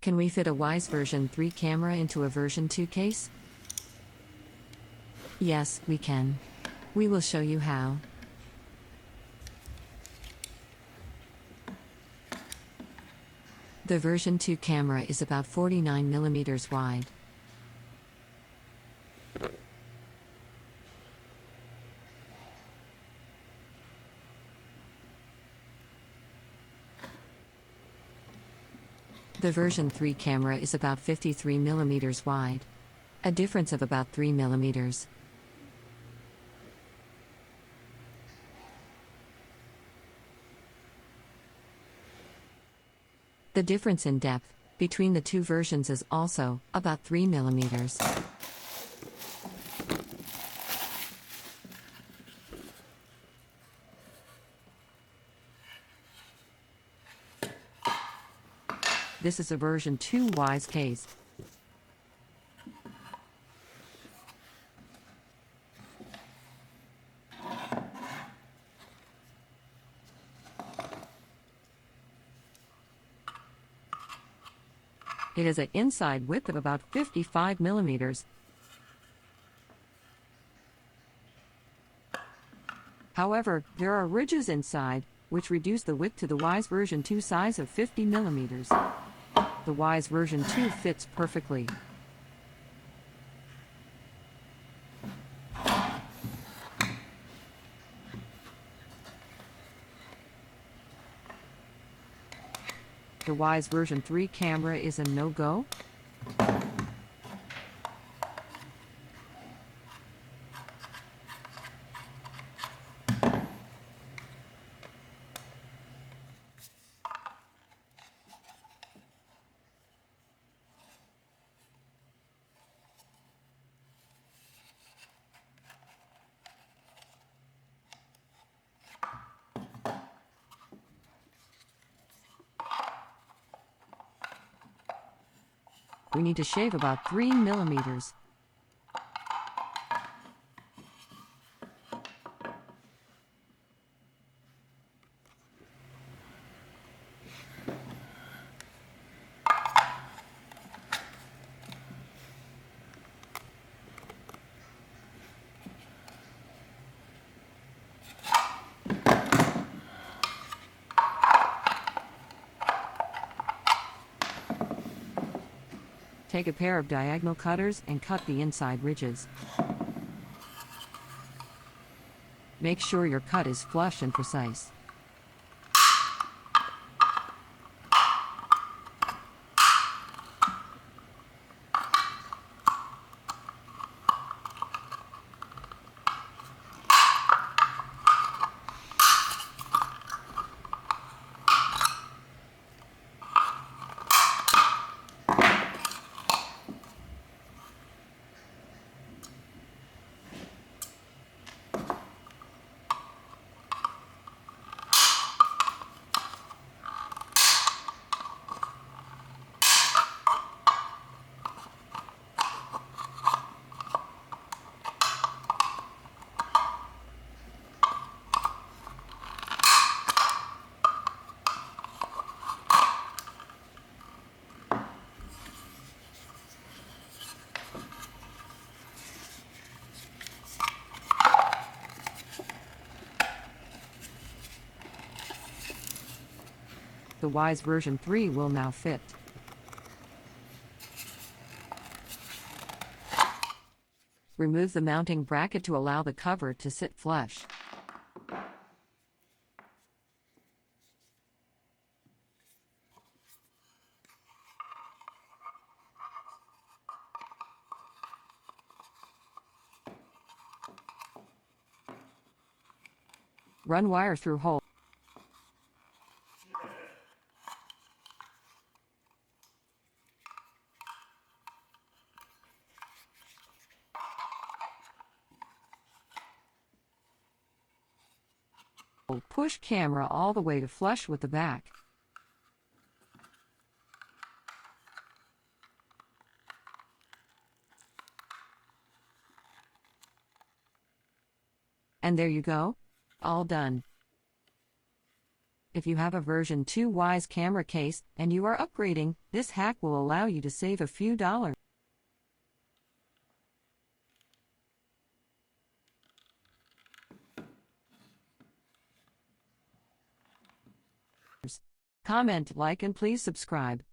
Can we fit a Wyze version 3 camera into a version 2 case? Yes, we can. We will show you how. The version 2 camera is about 49mm wide. The version 3 camera is about 53mm wide, a difference of about 3mm. The difference in depth between the two versions is also about 3mm. This is a version 2 Wyze case. It has an inside width of about 55mm. However, there are ridges inside, which reduce the width to the Wyze version 2 size of 50mm. The Wyze version 2 fits perfectly. The Wyze version 3 camera is a no-go? We need to shave about 3mm. Take a pair of diagonal cutters and cut the inside ridges. Make sure your cut is flush and precise. The Wyze version 3 will now fit. Remove the mounting bracket to allow the cover to sit flush. Run wire through hole. Push camera all the way to flush with the back. And there you go. All done. If you have a version 2 Wyze camera case and you are upgrading, this hack will allow you to save a few dollars. Comment, like, and please subscribe.